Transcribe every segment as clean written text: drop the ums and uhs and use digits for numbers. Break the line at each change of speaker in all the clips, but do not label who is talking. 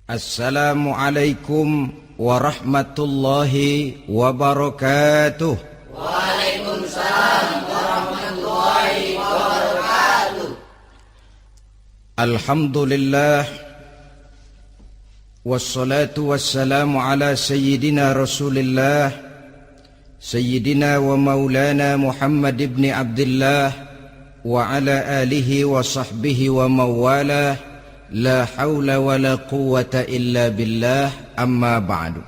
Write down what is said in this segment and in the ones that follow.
Assalamualaikum warahmatullahi wabarakatuh.
Waalaikumsalam warahmatullahi wabarakatuh.
Alhamdulillah wassalatu wassalamu ala sayyidina Rasulillah sayyidina wa maulana Muhammad ibn Abdullah wa ala alihi wa sahbihi wa mawalah. La haula wa la quwwata illa billah, amma ba'du.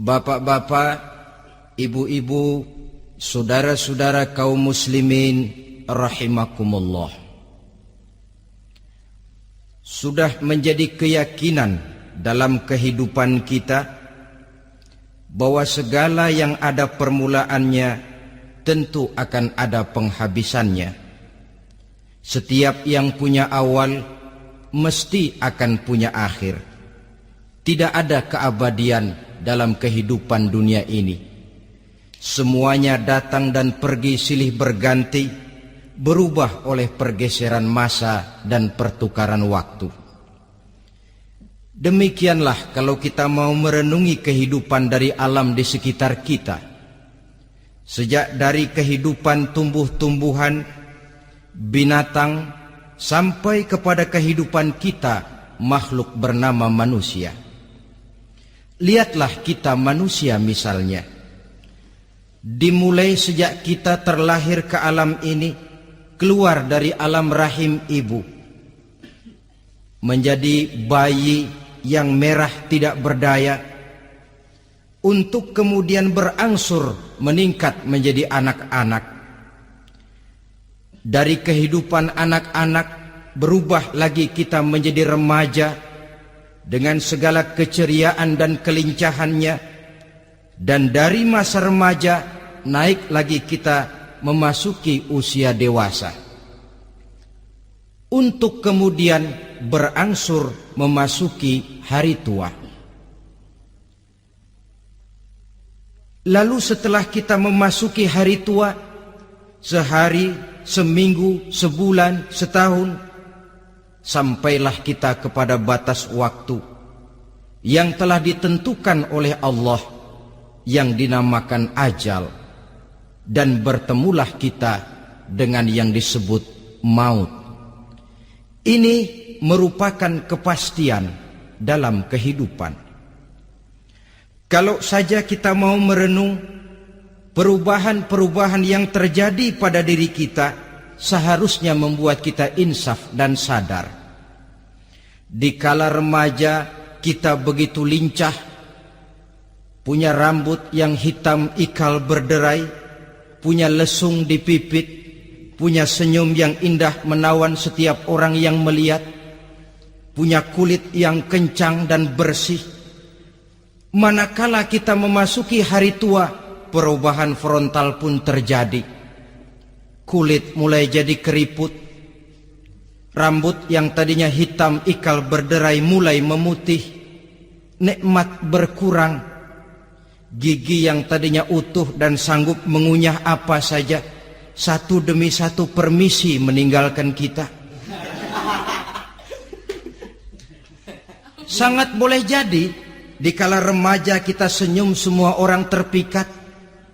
Bapak-bapak, ibu-ibu, saudara-saudara kaum muslimin rahimakumullah. Sudah menjadi keyakinan dalam kehidupan kita bahwa segala yang ada permulaannya tentu akan ada penghabisannya. Setiap yang punya awal mesti akan punya akhir. Tidak ada keabadian dalam kehidupan dunia ini. Semuanya datang dan pergi silih berganti, berubah oleh pergeseran masa dan pertukaran waktu. Demikianlah kalau kita mau merenungi kehidupan dari alam di sekitar kita. Sejak dari kehidupan tumbuh-tumbuhan, binatang, sampai kepada kehidupan kita, makhluk bernama manusia. Lihatlah kita manusia misalnya. Dimulai sejak kita terlahir ke alam ini, keluar dari alam rahim ibu, menjadi bayi yang merah tidak berdaya, untuk kemudian berangsur meningkat menjadi anak-anak. Dari kehidupan anak-anak berubah lagi kita menjadi remaja dengan segala keceriaan dan kelincahannya, dan dari masa remaja naik lagi kita memasuki usia dewasa, untuk kemudian berangsur memasuki hari tua. Lalu setelah kita memasuki hari tua, sehari, seminggu, sebulan, setahun, sampailah kita kepada batas waktu yang telah ditentukan oleh Allah, yang dinamakan ajal, dan bertemulah kita dengan yang disebut maut. Ini merupakan kepastian dalam kehidupan. Kalau saja kita mau merenung perubahan-perubahan yang terjadi pada diri kita, seharusnya membuat kita insaf dan sadar. Di kala remaja kita begitu lincah, punya rambut yang hitam ikal berderai, punya lesung di pipit, punya senyum yang indah menawan setiap orang yang melihat, punya kulit yang kencang dan bersih. Manakala kita memasuki hari tua, perubahan frontal pun terjadi. Kulit mulai jadi keriput, rambut yang tadinya hitam ikal berderai mulai memutih, nikmat berkurang, gigi yang tadinya utuh dan sanggup mengunyah apa saja, satu demi satu permisi meninggalkan kita. Sangat boleh jadi dikala remaja kita senyum semua orang terpikat.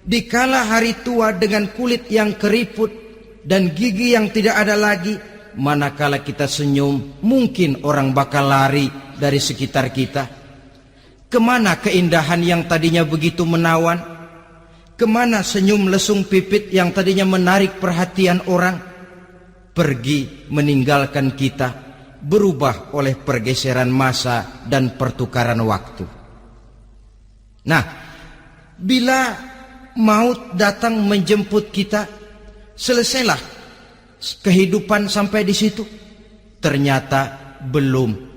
Dikala hari tua dengan kulit yang keriput dan gigi yang tidak ada lagi, manakala kita senyum mungkin orang bakal lari dari sekitar kita. Kemana keindahan yang tadinya begitu menawan? Kemana senyum lesung pipit yang tadinya menarik perhatian orang? Pergi meninggalkan kita, berubah oleh pergeseran masa dan pertukaran waktu. Nah, bila maut datang menjemput kita, selesailah kehidupan sampai di situ? Ternyata belum.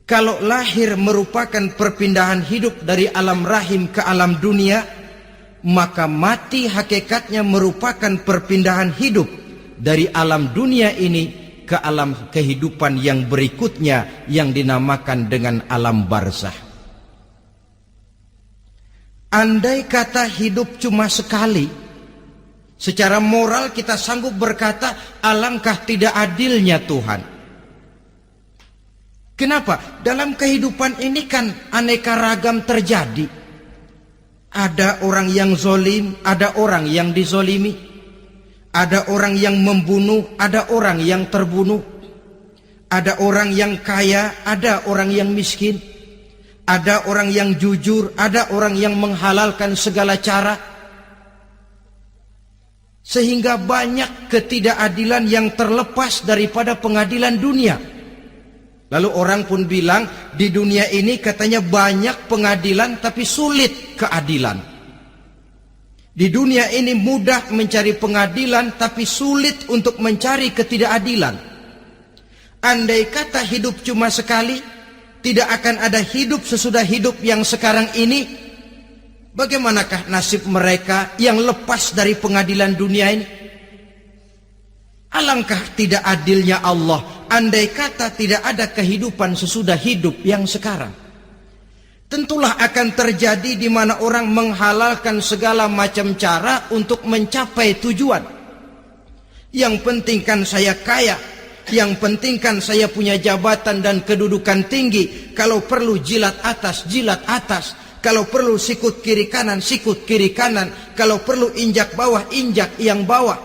Kalau lahir merupakan perpindahan hidup dari alam rahim ke alam dunia, maka mati hakikatnya merupakan perpindahan hidup dari alam dunia ini ke alam kehidupan yang berikutnya, yang dinamakan dengan alam barzah. Andai kata hidup cuma sekali, secara moral kita sanggup berkata, alangkah tidak adilnya Tuhan. Kenapa? Dalam kehidupan ini kan aneka ragam terjadi. Ada orang yang zolim, ada orang yang dizolimi. Ada orang yang membunuh, ada orang yang terbunuh. Ada orang yang kaya, ada orang yang miskin. Ada orang yang jujur, ada orang yang menghalalkan segala cara. Sehingga banyak ketidakadilan yang terlepas daripada pengadilan dunia. Lalu orang pun bilang, di dunia ini katanya banyak pengadilan tapi sulit keadilan. Di dunia ini mudah mencari pengadilan tapi sulit untuk mencari ketidakadilan. Andai kata hidup cuma sekali, tidak akan ada hidup sesudah hidup yang sekarang ini. Bagaimanakah nasib mereka yang lepas dari pengadilan dunia ini? Alangkah tidak adilnya Allah, andai kata tidak ada kehidupan sesudah hidup yang sekarang. Tentulah akan terjadi di mana orang menghalalkan segala macam cara untuk mencapai tujuan. Yang penting kan saya kaya, yang penting kan saya punya jabatan dan kedudukan tinggi. Kalau perlu jilat atas, jilat atas. Kalau perlu sikut kiri kanan, sikut kiri kanan. Kalau perlu injak bawah, injak yang bawah.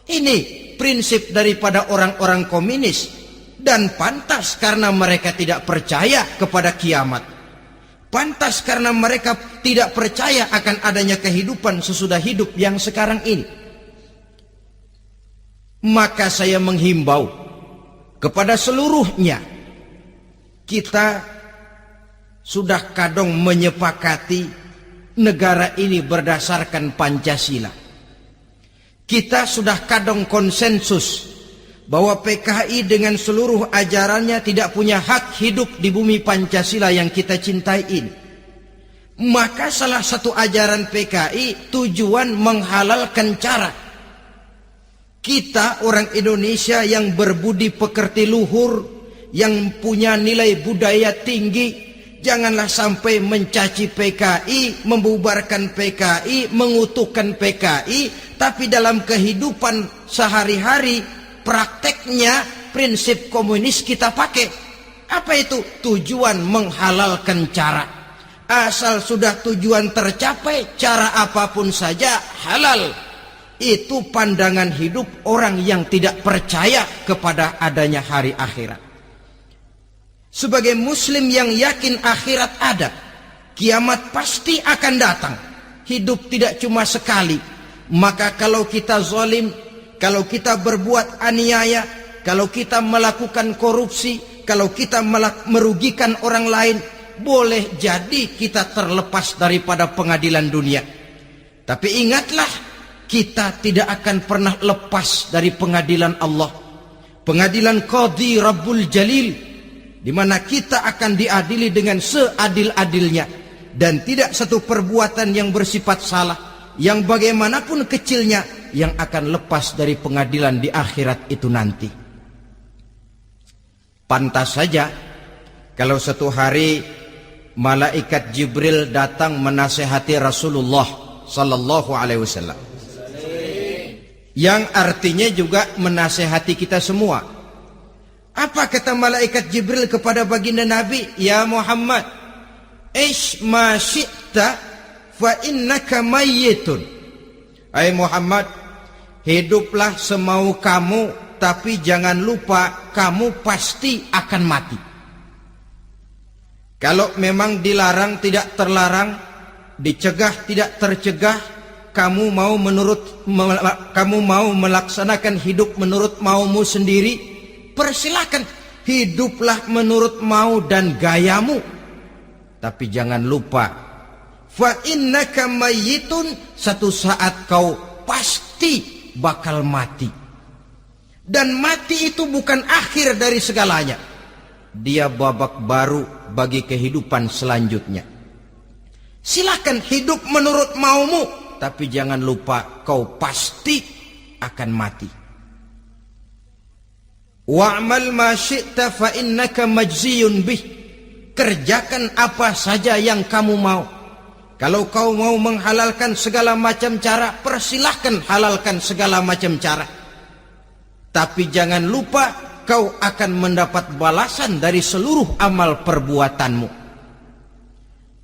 Ini prinsip daripada orang-orang komunis, dan pantas karena mereka tidak percaya kepada kiamat. Pantas karena mereka tidak percaya akan adanya kehidupan sesudah hidup yang sekarang ini. Maka saya menghimbau kepada seluruhnya, kita sudah kadung menyepakati negara ini berdasarkan Pancasila. Kita sudah kadung konsensus bahwa PKI dengan seluruh ajarannya tidak punya hak hidup di bumi Pancasila yang kita cintai ini. Maka salah satu ajaran PKI tujuan menghalalkan cara. Kita orang Indonesia yang berbudi pekerti luhur, yang punya nilai budaya tinggi, janganlah sampai mencaci PKI, membubarkan PKI, mengutukkan PKI, tapi dalam kehidupan sehari-hari prakteknya prinsip komunis kita pakai. Apa itu? Tujuan menghalalkan cara. Asal sudah tujuan tercapai, cara apapun saja halal. Itu pandangan hidup orang yang tidak percaya kepada adanya hari akhirat. Sebagai muslim yang yakin akhirat ada, kiamat pasti akan datang. Hidup tidak cuma sekali. Maka kalau kita zalim, kalau kita berbuat aniaya, kalau kita melakukan korupsi, kalau kita merugikan orang lain, boleh jadi kita terlepas daripada pengadilan dunia. Tapi ingatlah, kita tidak akan pernah lepas dari pengadilan Allah. Pengadilan Qadhi Rabbul Jalil, di mana kita akan diadili dengan seadil-adilnya, dan tidak satu perbuatan yang bersifat salah, yang bagaimanapun kecilnya, yang akan lepas dari pengadilan di akhirat itu nanti. Pantas saja kalau satu hari malaikat Jibril datang menasihati Rasulullah sallallahu alaihi wasallam, yang artinya juga menasihati kita semua. Apa kata malaikat Jibril kepada baginda Nabi? Ya Muhammad, ish ma syi'ta fa innaka mayyitun. Hai Muhammad, hiduplah semau kamu, tapi jangan lupa kamu pasti akan mati. Kalau memang dilarang tidak terlarang, dicegah tidak tercegah, kamu mau melaksanakan hidup menurut maumu sendiri, persilahkan, hiduplah menurut mau dan gayamu. Tapi jangan lupa, fa innaka mayyitun, satu saat kau pasti bakal mati. Dan mati itu bukan akhir dari segalanya. Dia babak baru bagi kehidupan selanjutnya. Silahkan hidup menurut maumu, tapi jangan lupa kau pasti akan mati. Wa'mal ma syi'ta fa innaka majziyun bih. Kerjakan apa saja yang kamu mau. Kalau kau mau menghalalkan segala macam cara, persilahkan halalkan segala macam cara. Tapi jangan lupa kau akan mendapat balasan dari seluruh amal perbuatanmu.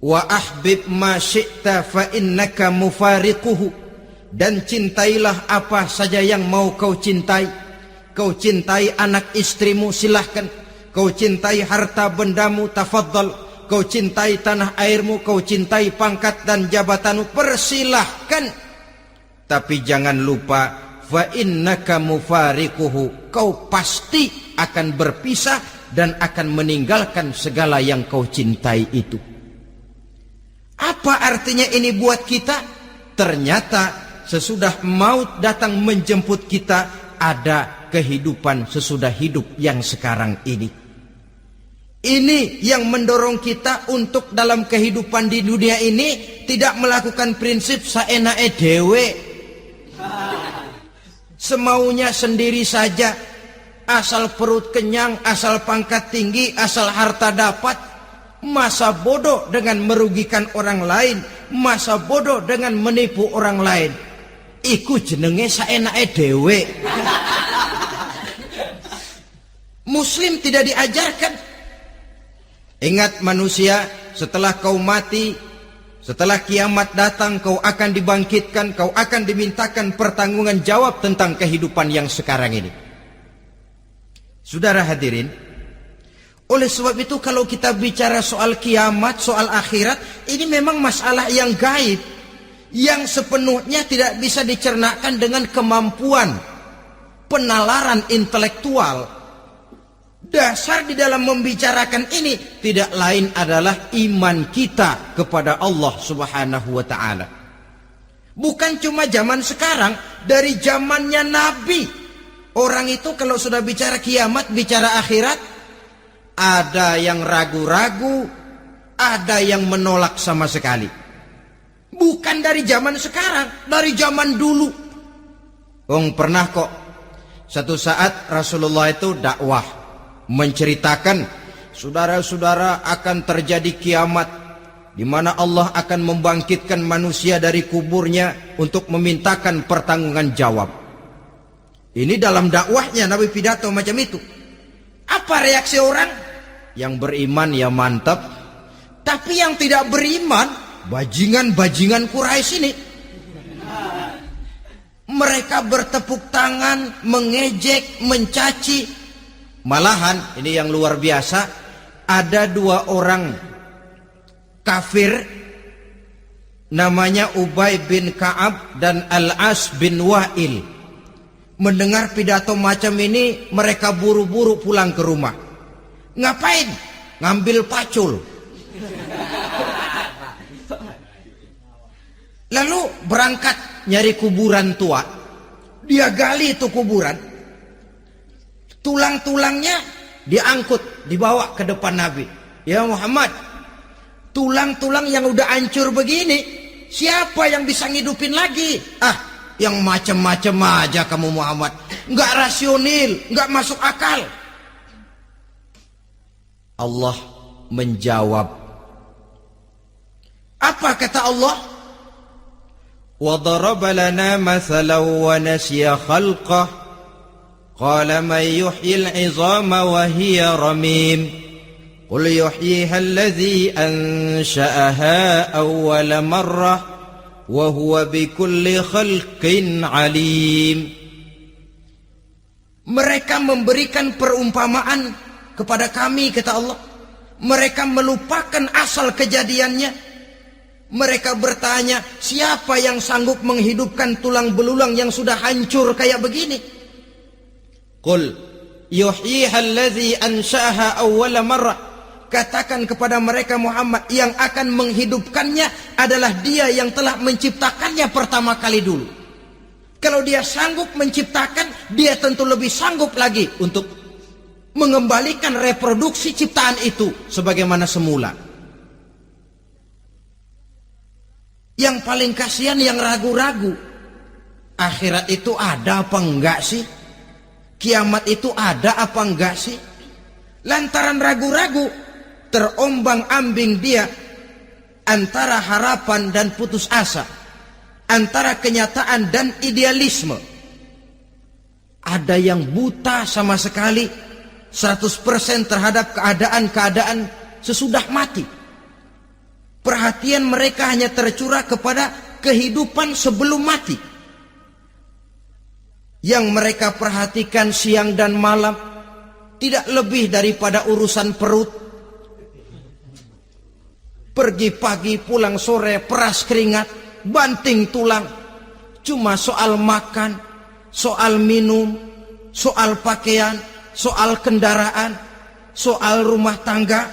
Wa ahbib ma syi'ta fa innaka mufariquhu, dan cintailah apa saja yang mau kau cintai. Kau cintai anak istrimu, silahkan. Kau cintai harta bendamu, tafadhal. Kau cintai tanah airmu, kau cintai pangkat dan jabatanmu, persilahkan. Tapi jangan lupa, fa innaka mufariquhu, kau pasti akan berpisah dan akan meninggalkan segala yang kau cintai itu. Apa artinya ini buat kita? Ternyata sesudah maut datang menjemput kita, ada kehidupan sesudah hidup yang sekarang ini. Ini yang mendorong kita untuk dalam kehidupan di dunia ini tidak melakukan prinsip saenake dewe, semaunya sendiri saja, asal perut kenyang, asal pangkat tinggi, asal harta dapat. Masa bodoh dengan merugikan orang lain, masa bodoh dengan menipu orang lain. Iku jenenge saenake dewe. Muslim tidak diajarkan. Ingat manusia, setelah kau mati, setelah kiamat datang, kau akan dibangkitkan, kau akan dimintakan pertanggungan jawab tentang kehidupan yang sekarang ini. Saudara hadirin, oleh sebab itu kalau kita bicara soal kiamat, soal akhirat, ini memang masalah yang gaib, yang sepenuhnya tidak bisa dicernakan dengan kemampuan penalaran intelektual. Dasar di dalam membicarakan ini tidak lain adalah iman kita kepada Allah Subhanahu wa ta'ala. Bukan cuma zaman sekarang, dari zamannya Nabi. Orang itu kalau sudah bicara kiamat, bicara akhirat, ada yang ragu-ragu, ada yang menolak sama sekali. Bukan dari zaman sekarang, dari zaman dulu. Pernah kok satu saat Rasulullah itu dakwah, menceritakan, saudara-saudara, akan terjadi kiamat di mana Allah akan membangkitkan manusia dari kuburnya untuk memintakan pertanggungan jawab. Ini dalam dakwahnya Nabi pidato macam itu. Apa reaksi orang? Yang beriman ya mantap, tapi yang tidak beriman, bajingan-bajingan Quraisy ini, mereka bertepuk tangan, mengejek, mencaci. Malahan ini yang luar biasa, ada dua orang kafir namanya Ubay bin Ka'ab dan Al-As bin Wa'il. Mendengar pidato macam ini, mereka buru-buru pulang ke rumah. Ngapain? Ngambil pacul. Lalu berangkat nyari kuburan tua. Dia gali itu kuburan. Tulang-tulangnya diangkut, dibawa ke depan Nabi. Ya Muhammad, tulang-tulang yang udah hancur begini, siapa yang bisa ngidupin lagi? Yang macam-macam aja kamu Muhammad. Nggak rasional, nggak masuk akal. Allah menjawab. Apa kata Allah? وَضَرَبَ لَنَا مَثَلًا وَنَسِيَ خَلْقَهُ قال من يحيي العظام وهي رميم قل يحييها الذي أنشأها أول مرة وهو بكل خلق عليم. Mereka memberikan perumpamaan kepada kami, kata Allah. Mereka melupakan asal kejadiannya. Mereka bertanya, siapa yang sanggup menghidupkan tulang belulang yang sudah hancur kayak begini? Qul yuhyiha allazi ansha'aha awwala marrah. Katakan kepada mereka Muhammad, yang akan menghidupkannya adalah dia yang telah menciptakannya pertama kali dulu. Kalau dia sanggup menciptakan, dia tentu lebih sanggup lagi untuk mengembalikan reproduksi ciptaan itu sebagaimana semula. Yang paling kasihan yang ragu-ragu. Akhirat itu ada apa enggak sih? Kiamat itu ada apa enggak sih? Lantaran ragu-ragu, terombang-ambing dia antara harapan dan putus asa, antara kenyataan dan idealisme. Ada yang buta sama sekali, 100% terhadap keadaan-keadaan sesudah mati. Perhatian mereka hanya tercurah kepada kehidupan sebelum mati. Yang mereka perhatikan siang dan malam tidak lebih daripada urusan perut. Pergi pagi, pulang sore, peras keringat, banting tulang. Cuma soal makan, soal minum, soal pakaian, soal kendaraan, soal rumah tangga,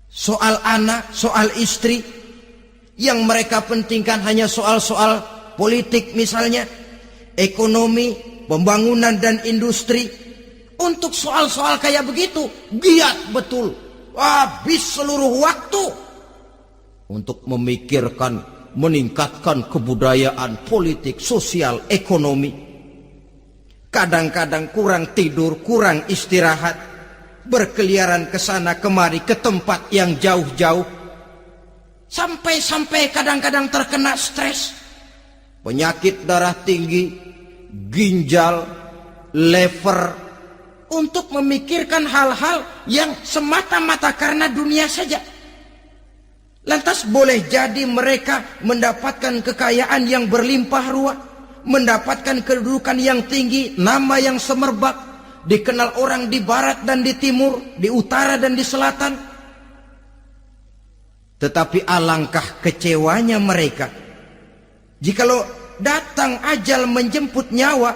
soal anak, soal istri. Yang mereka pentingkan hanya soal-soal politik misalnya, ekonomi, pembangunan dan industri. Untuk soal-soal kayak begitu, giat betul. Habis seluruh waktu untuk memikirkan, meningkatkan kebudayaan, politik, sosial, ekonomi. Kadang-kadang kurang tidur, kurang istirahat, berkeliaran ke sana kemari ke tempat yang jauh-jauh. Sampai-sampai kadang-kadang terkena stres, penyakit darah tinggi, ginjal, lever, untuk memikirkan hal-hal yang semata-mata karena dunia saja. Lantas boleh jadi mereka mendapatkan kekayaan yang berlimpah ruah, mendapatkan kedudukan yang tinggi, nama yang semerbak, dikenal orang di barat dan di timur, di utara dan di selatan. Tetapi alangkah kecewanya mereka jikalau datang ajal menjemput nyawa,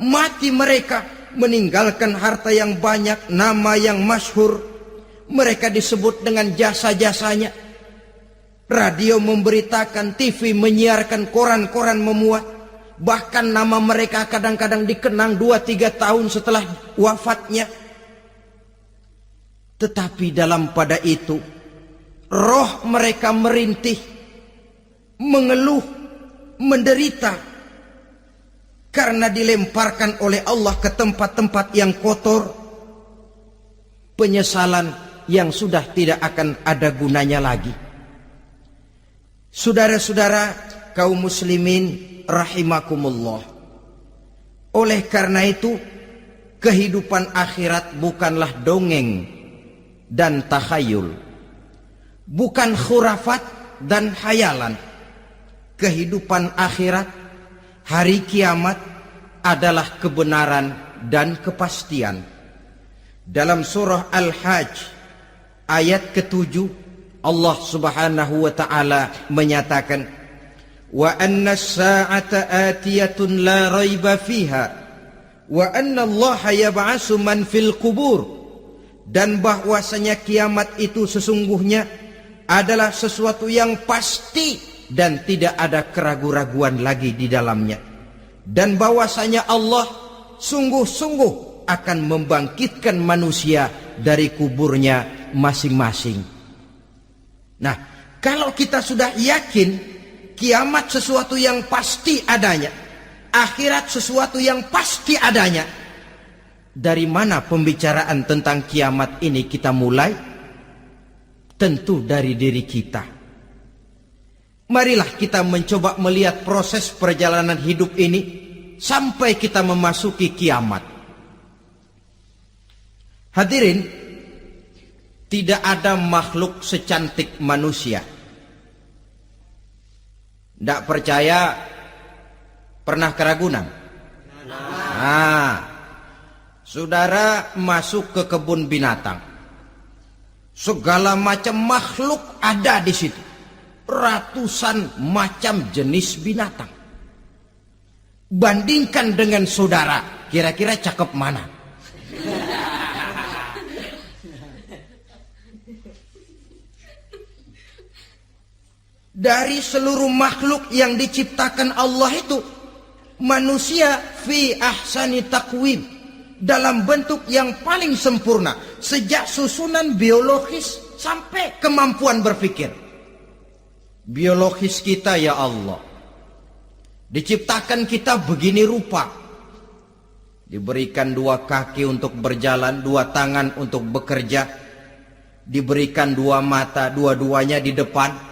mati mereka, meninggalkan harta yang banyak, nama yang masyhur. Mereka disebut dengan jasa-jasanya. Radio memberitakan, TV menyiarkan, koran-koran memuat. Bahkan nama mereka kadang-kadang dikenang 2-3 tahun setelah wafatnya. Tetapi dalam pada itu, roh mereka merintih, mengeluh, menderita, karena dilemparkan oleh Allah ke tempat-tempat yang kotor. Penyesalan yang sudah tidak akan ada gunanya lagi. Saudara-saudara kaum muslimin rahimakumullah. Oleh karena itu, kehidupan akhirat bukanlah dongeng dan takhayul, bukan khurafat dan hayalan. Kehidupan akhirat, hari kiamat adalah kebenaran dan kepastian. Dalam surah Al-Hajj ayat ke-7, Allah Subhanahu wa taala menyatakan, wa anna as-sa'ata atiyatun la raiba fiha wa anna Allah yab'atsu man fil qubur, dan bahwasanya kiamat itu sesungguhnya adalah sesuatu yang pasti dan tidak ada keraguan-raguan lagi di dalamnya, dan bahwasanya Allah sungguh-sungguh akan membangkitkan manusia dari kuburnya masing-masing. Nah, kalau kita sudah yakin kiamat sesuatu yang pasti adanya, akhirat sesuatu yang pasti adanya, dari mana pembicaraan tentang kiamat ini kita mulai? Tentu dari diri kita. Marilah kita mencoba melihat proses perjalanan hidup ini sampai kita memasuki kiamat. Hadirin, tidak ada makhluk secantik manusia. Tidak percaya, pernah ke Ragunan? Nah, saudara masuk ke kebun binatang, segala macam makhluk ada di situ. Ratusan macam jenis binatang. Bandingkan dengan saudara, kira-kira cakep mana? Dari seluruh makhluk yang diciptakan Allah itu, manusia fi ahsani taqwim, dalam bentuk yang paling sempurna, sejak susunan biologis sampai kemampuan berpikir. Biologis kita, ya Allah, diciptakan kita begini rupa. Diberikan 2 kaki untuk berjalan, 2 tangan untuk bekerja, diberikan 2 mata, dua-duanya di depan.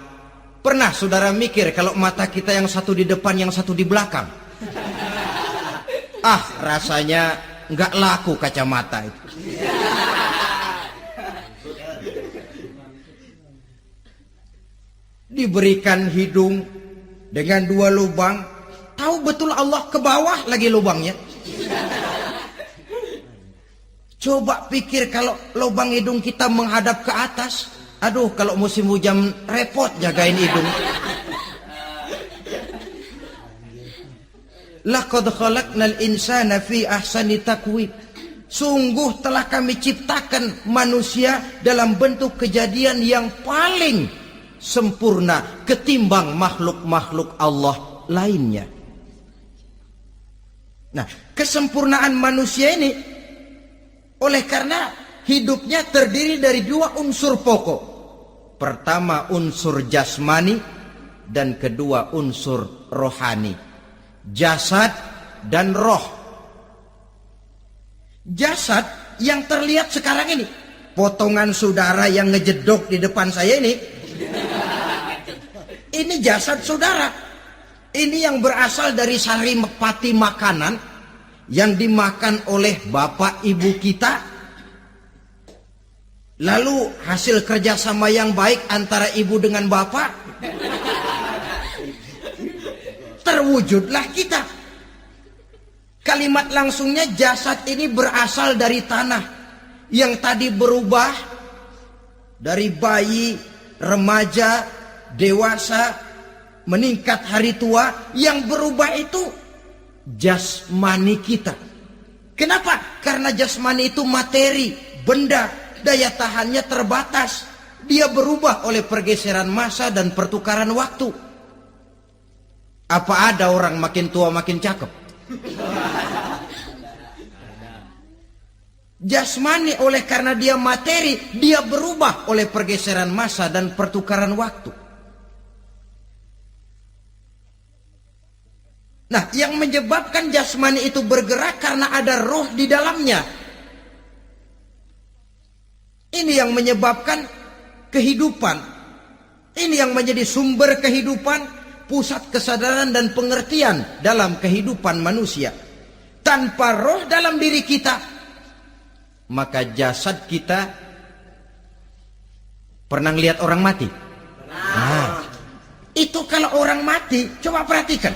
Pernah saudara mikir kalau mata kita yang satu di depan, yang satu di belakang? Rasanya nggak laku kacamata itu. Diberikan hidung dengan 2 lubang, tahu betul Allah ke bawah lagi lubangnya. Coba pikir kalau lubang hidung kita menghadap ke atas. Aduh, kalau musim hujan repot jagain hidung. Laqad khalaqnal insana fi ahsani taqwim. Sungguh telah kami ciptakan manusia dalam bentuk kejadian yang paling sempurna ketimbang makhluk-makhluk Allah lainnya. Nah, kesempurnaan manusia ini oleh karena hidupnya terdiri dari 2 unsur pokok. Pertama unsur jasmani dan kedua unsur rohani. Jasad dan roh. Jasad yang terlihat sekarang ini, potongan saudara yang ngejedok di depan saya ini jasad saudara. Ini yang berasal dari saripati makanan yang dimakan oleh bapak ibu kita. Lalu hasil kerjasama yang baik antara ibu dengan bapak, terwujudlah kita. Kalimat langsungnya jasad ini berasal dari tanah yang tadi berubah dari bayi, remaja, dewasa, meningkat hari tua. Yang berubah itu jasmani kita. Kenapa? Karena jasmani itu materi, benda, daya tahannya terbatas. Dia berubah oleh pergeseran masa dan pertukaran waktu. Apa ada orang makin tua makin cakep? Jasmani oleh karena dia materi, dia berubah oleh pergeseran masa dan pertukaran waktu. Nah, yang menyebabkan jasmani itu bergerak karena ada roh di dalamnya. Ini yang menyebabkan kehidupan. Ini yang menjadi sumber kehidupan, pusat kesadaran dan pengertian dalam kehidupan manusia. Tanpa roh dalam diri kita, maka jasad kita, pernah lihat orang mati? Nah, itu kalau orang mati, coba perhatikan.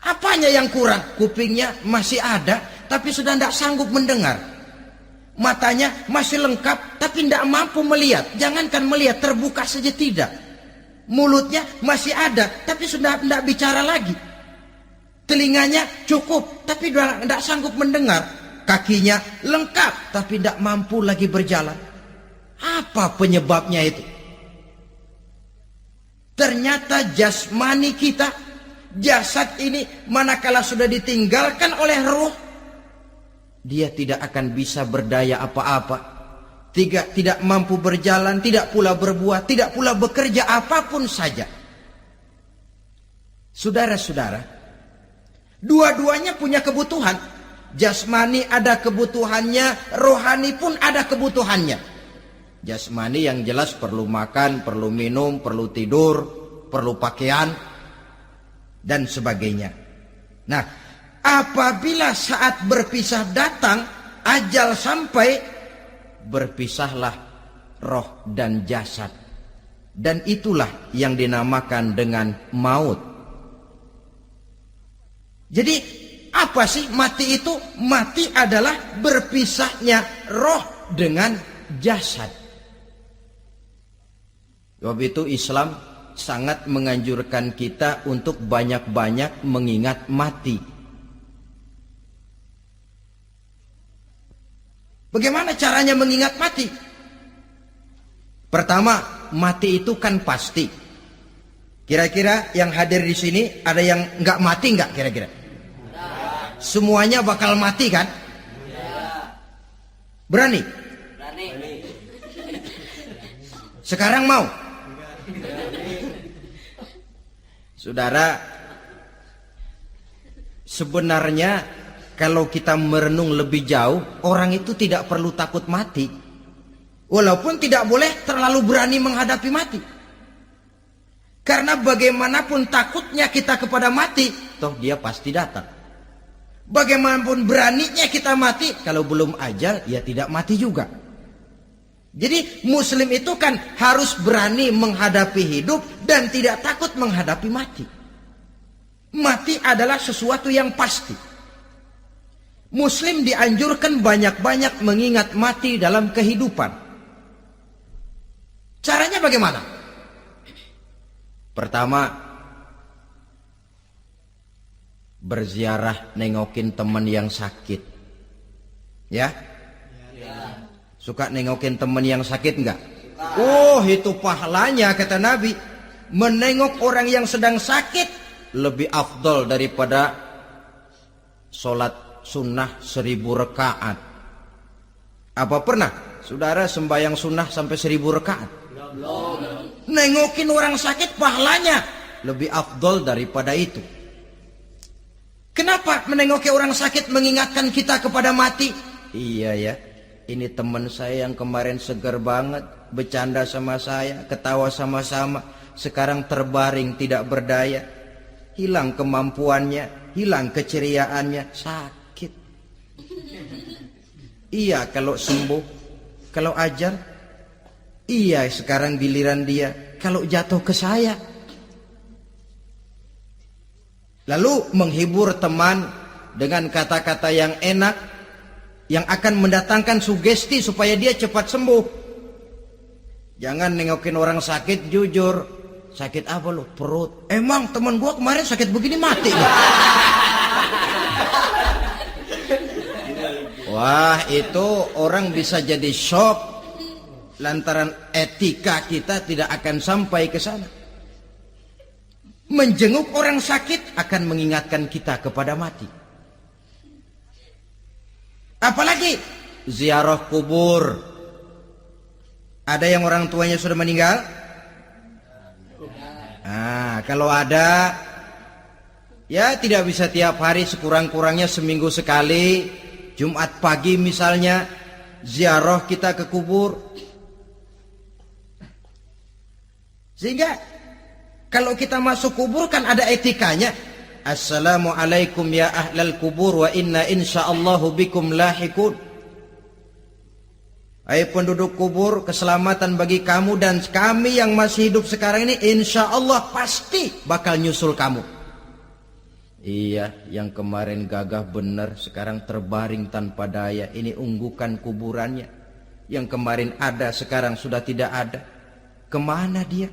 Apanya yang kurang? Kupingnya masih ada, tapi sudah tidak sanggup mendengar. Matanya masih lengkap, tapi tidak mampu melihat. Jangankan melihat, terbuka saja tidak. Mulutnya masih ada, tapi sudah tidak bicara lagi. Telinganya cukup, tapi sudah tidak sanggup mendengar. Kakinya lengkap, tapi tidak mampu lagi berjalan. Apa penyebabnya itu? Ternyata jasmani kita, jasad ini manakala sudah ditinggalkan oleh ruh, dia tidak akan bisa berdaya apa-apa. Tidak mampu berjalan, tidak pula berbuat, tidak pula bekerja apapun saja. Saudara-saudara, dua-duanya punya kebutuhan. Jasmani ada kebutuhannya, rohani pun ada kebutuhannya. Jasmani yang jelas perlu makan, perlu minum, perlu tidur, perlu pakaian, dan sebagainya. Nah, apabila saat berpisah datang, ajal sampai, berpisahlah roh dan jasad. Dan itulah yang dinamakan dengan maut. Jadi apa sih mati itu? Mati adalah berpisahnya roh dengan jasad. Sebab itu Islam sangat menganjurkan kita untuk banyak-banyak mengingat mati. Bagaimana caranya mengingat mati? Pertama, mati itu kan pasti. Kira-kira yang hadir di sini ada yang nggak mati nggak kira-kira? Semuanya bakal mati kan? Berani?
Berani.
Sekarang mau? Saudara, sebenarnya kalau kita merenung lebih jauh, orang itu tidak perlu takut mati. Walaupun tidak boleh terlalu berani menghadapi mati. Karena bagaimanapun takutnya kita kepada mati, toh dia pasti datang. Bagaimanapun beraninya kita mati, kalau belum ajal ya tidak mati juga. Jadi muslim itu kan harus berani menghadapi hidup dan tidak takut menghadapi mati. Mati adalah sesuatu yang pasti. Muslim dianjurkan banyak-banyak mengingat mati dalam kehidupan. Caranya bagaimana? Pertama, berziarah nengokin teman yang sakit. Ya? Suka nengokin teman yang sakit enggak? Oh, itu pahalanya kata Nabi. Menengok orang yang sedang sakit lebih afdol daripada sholat sunnah 1000 rakaat. Apa pernah saudara sembahyang sunnah sampai 1000 rakaat? Nengokin orang sakit pahalanya lebih afdol daripada itu. Kenapa menengoki orang sakit mengingatkan kita kepada mati? Iya ya, ini teman saya yang kemarin segar banget, bercanda sama saya, ketawa sama-sama, sekarang terbaring tidak berdaya, hilang kemampuannya, hilang keceriaannya, sakit. Iya kalau sembuh, kalau ajal, iya sekarang giliran dia, kalau jatuh ke saya. Lalu menghibur teman dengan kata-kata yang enak, yang akan mendatangkan sugesti supaya dia cepat sembuh. Jangan nengokin orang sakit jujur. Sakit apa lo? Perut. Emang teman gua kemarin sakit begini mati. Wah, itu orang bisa jadi shock lantaran etika kita tidak akan sampai ke sana. Menjenguk orang sakit akan mengingatkan kita kepada mati. Apalagi ziarah kubur. Ada yang orang tuanya sudah meninggal? Nah, kalau ada, ya tidak bisa tiap hari, sekurang-kurangnya seminggu sekali. Jumat pagi misalnya, ziarah kita ke kubur. Sehingga kalau kita masuk kubur kan ada etikanya. Assalamualaikum ya ahlal kubur wa inna insyaallahu bikum lahikun. Hai penduduk kubur, keselamatan bagi kamu dan kami yang masih hidup sekarang ini insyaallah pasti bakal nyusul kamu. Iya, yang kemarin gagah benar sekarang terbaring tanpa daya. Ini unggukan kuburannya. Yang kemarin ada sekarang sudah tidak ada. Kemana dia?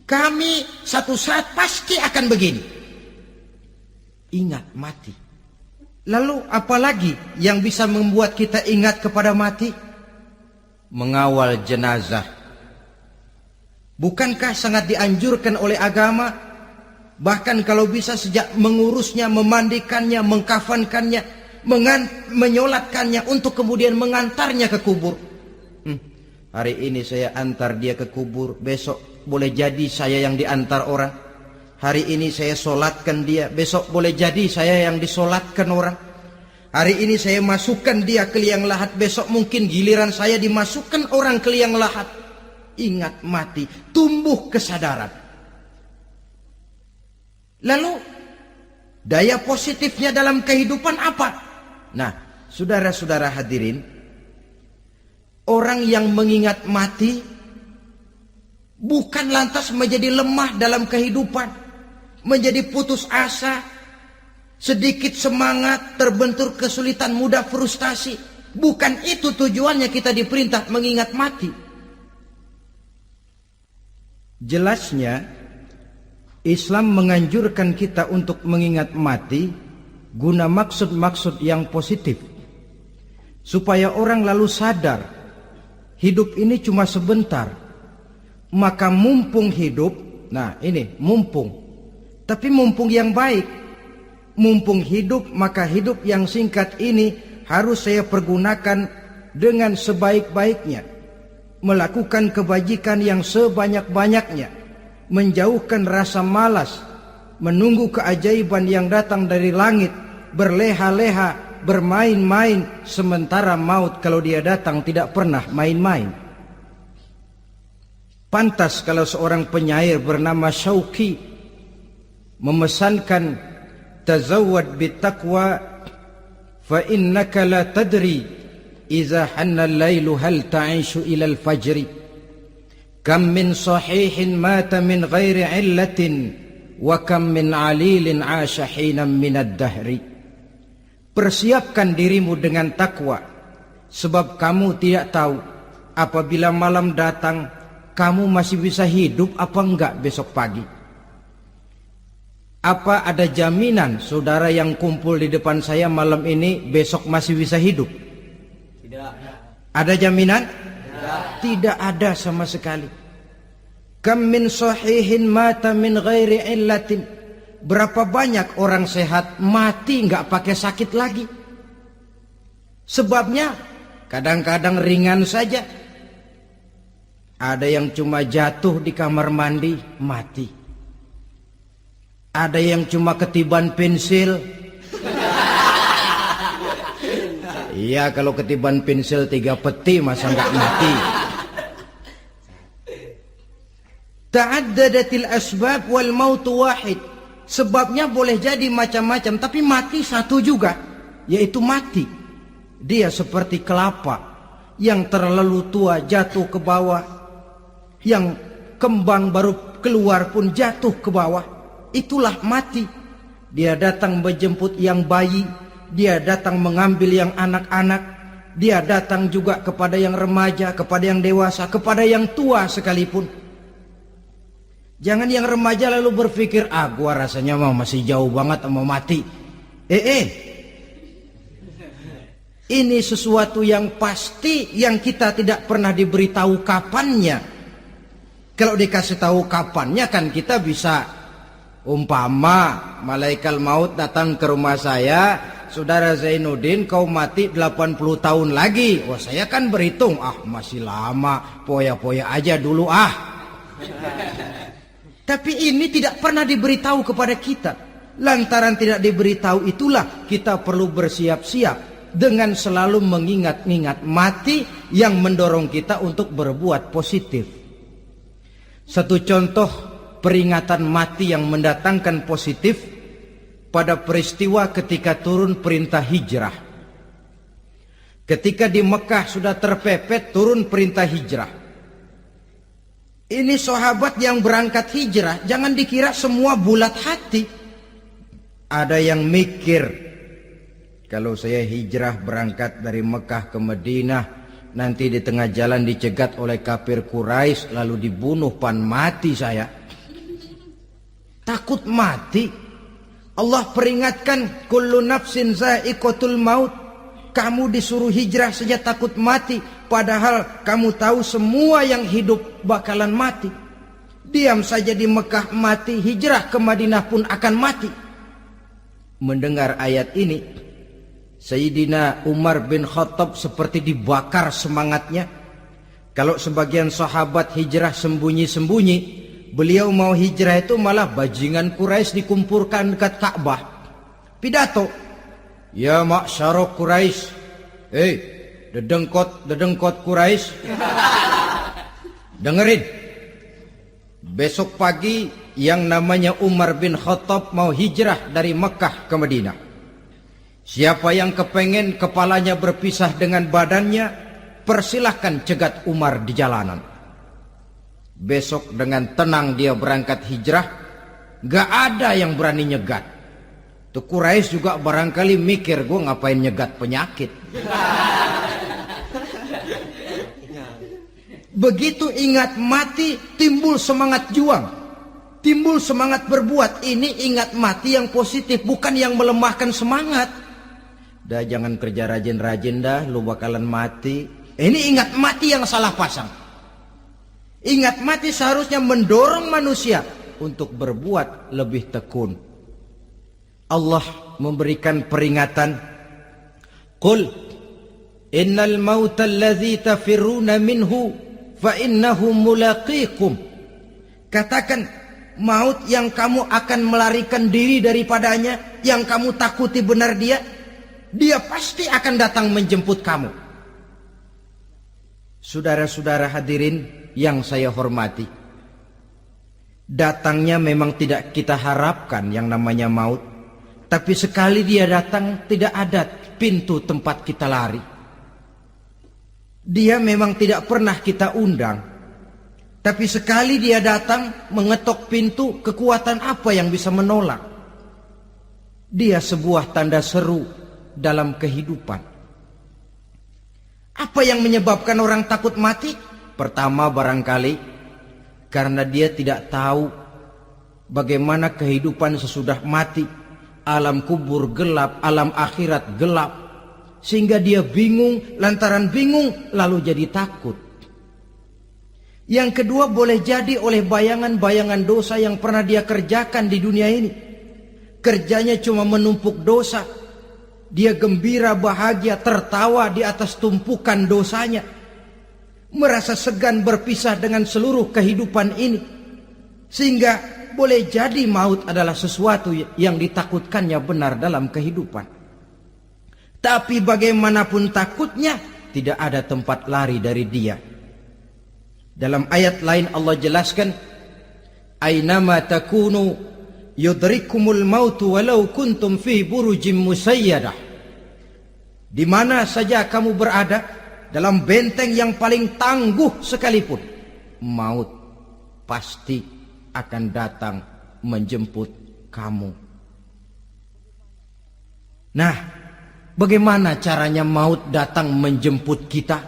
Kami satu saat pasti akan begini. Ingat mati. Lalu apalagi yang bisa membuat kita ingat kepada mati? Mengawal jenazah. Bukankah sangat dianjurkan oleh agama? Bahkan kalau bisa sejak mengurusnya, memandikannya, mengkafankannya, menyolatkannya untuk kemudian mengantarnya ke kubur. Hari ini saya antar dia ke kubur, besok boleh jadi saya yang diantar orang. Hari ini saya solatkan dia, besok boleh jadi saya yang disolatkan orang. Hari ini saya masukkan dia ke liang lahat, besok mungkin giliran saya dimasukkan orang ke liang lahat. Ingat mati, tumbuh kesadaran. Lalu daya positifnya dalam kehidupan apa? Nah, saudara-saudara hadirin, orang yang mengingat mati bukan lantas menjadi lemah dalam kehidupan, menjadi putus asa, sedikit semangat, terbentur kesulitan, mudah frustasi. Bukan itu tujuannya kita diperintah mengingat mati. Jelasnya Islam menganjurkan kita untuk mengingat mati guna maksud-maksud yang positif, supaya orang lalu sadar hidup ini cuma sebentar. Maka mumpung hidup, nah ini mumpung, tapi mumpung yang baik. Mumpung hidup, maka hidup yang singkat ini harus saya pergunakan dengan sebaik-baiknya, melakukan kebajikan yang sebanyak-banyaknya, menjauhkan rasa malas, menunggu keajaiban yang datang dari langit, berleha-leha, bermain-main, sementara maut kalau dia datang tidak pernah main-main. Pantas kalau seorang penyair bernama Syauqi memesankan tazawwad bittaqwa fa innaka la tadri idza hanna al-lailu hal ta'ishu ila al-fajri kam min sahihin mata min ghairi illatin wa kam min alilin 'asha hinan min ad-dahri. Persiapkan dirimu dengan takwa, sebab kamu tidak tahu apabila malam datang kamu masih bisa hidup apa enggak besok pagi. Apa ada jaminan saudara yang kumpul di depan saya malam ini besok masih bisa hidup?
Tidak.
Ada jaminan?
Tidak.
Tidak ada sama sekali. Kam min sahihin mata min ghairi illatin. Berapa banyak orang sehat mati enggak pakai sakit lagi. Sebabnya kadang-kadang ringan saja. Ada yang cuma jatuh di kamar mandi, mati. Ada yang cuma ketiban pensil. Iya, kalau ketiban pensil 3 peti masa nggak mati. Ta'addadatil asbab wal mautu wahid. Sebabnya boleh jadi macam-macam, tapi mati satu juga, yaitu mati. Dia seperti kelapa yang terlalu tua jatuh ke bawah. Yang kembang baru keluar pun jatuh ke bawah. Itulah mati. Dia datang menjemput yang bayi, dia datang mengambil yang anak-anak, dia datang juga kepada yang remaja, kepada yang dewasa, kepada yang tua sekalipun. Jangan yang remaja lalu berpikir, gua rasanya masih jauh banget mau mati. Ini sesuatu yang pasti yang kita tidak pernah diberitahu kapannya. Kalau dikasih tahu kapannya kan kita bisa, umpama malaikat maut datang ke rumah saya, saudara Zainuddin kau mati 80 tahun lagi. Wah, saya kan berhitung, masih lama, poya-poya aja dulu Tapi ini tidak pernah diberitahu kepada kita. Lantaran tidak diberitahu itulah kita perlu bersiap-siap dengan selalu mengingat-ingat mati yang mendorong kita untuk berbuat positif. Satu contoh peringatan mati yang mendatangkan positif pada peristiwa ketika turun perintah hijrah. Ketika di Mekah sudah terpepet turun perintah hijrah. Ini sahabat yang berangkat hijrah, jangan dikira semua bulat hati. Ada yang mikir, kalau saya hijrah berangkat dari Mekah ke Madinah, nanti di tengah jalan dicegat oleh kafir Quraisy lalu dibunuh, mati saya. Takut mati. Allah peringatkan, kullu nafsin za'iqatul maut. Kamu disuruh hijrah saja takut mati, padahal kamu tahu semua yang hidup bakalan mati. Diam saja di Mekah mati, hijrah ke Madinah pun akan mati. Mendengar ayat ini, Sayyidina Umar bin Khattab seperti dibakar semangatnya. Kalau sebagian sahabat hijrah sembunyi-sembunyi, beliau mau hijrah itu malah bajingan Quraisy dikumpulkan dekat Ka'bah. Pidato, ya ma'syarah Quraisy, dedengkot Quraisy, dengerin. Besok pagi yang namanya Umar bin Khattab mau hijrah dari Mekah ke Madinah. Siapa yang kepengen kepalanya berpisah dengan badannya, persilahkan cegat Umar di jalanan. Besok dengan tenang dia berangkat hijrah, gak ada yang berani nyegat. Tuh Quraisy juga barangkali mikir, gue ngapain nyegat penyakit. Begitu ingat mati, timbul semangat juang, timbul semangat berbuat. Ini ingat mati yang positif, bukan yang melemahkan semangat. Dah jangan kerja rajin-rajin dah, lu bakalan mati. Ini ingat mati yang salah pasang. Ingat mati seharusnya mendorong manusia untuk berbuat lebih tekun. Allah memberikan peringatan, qul innal mauta allazi tafirruna minhu fa innahu mulaqikum. Katakan, maut yang kamu akan melarikan diri daripadanya, yang kamu takuti benar dia pasti akan datang menjemput kamu. Saudara-saudara hadirin yang saya hormati, datangnya memang tidak kita harapkan yang namanya maut. Tapi sekali dia datang, tidak ada pintu tempat kita lari. Dia memang tidak pernah kita undang. Tapi sekali dia datang, mengetok pintu, kekuatan apa yang bisa menolak? Dia sebuah tanda seru dalam kehidupan. Apa yang menyebabkan orang takut mati? Pertama barangkali karena dia tidak tahu bagaimana kehidupan sesudah mati. Alam kubur gelap, alam akhirat gelap. Sehingga dia bingung, lantaran bingung lalu jadi takut. Yang kedua boleh jadi oleh bayangan-bayangan dosa yang pernah dia kerjakan di dunia ini. Kerjanya cuma menumpuk dosa. Dia gembira, bahagia, tertawa di atas tumpukan dosanya. Merasa segan berpisah dengan seluruh kehidupan ini. Sehingga boleh jadi maut adalah sesuatu yang ditakutkannya benar dalam kehidupan. Tapi bagaimanapun takutnya, tidak ada tempat lari dari dia. Dalam ayat lain Allah jelaskan, Aynama takunu yudrikumul mautu walau kuntum fi burujim musayyadah. Di mana saja kamu berada, dalam benteng yang paling tangguh sekalipun, maut pasti akan datang menjemput kamu. Nah, bagaimana caranya maut datang menjemput kita?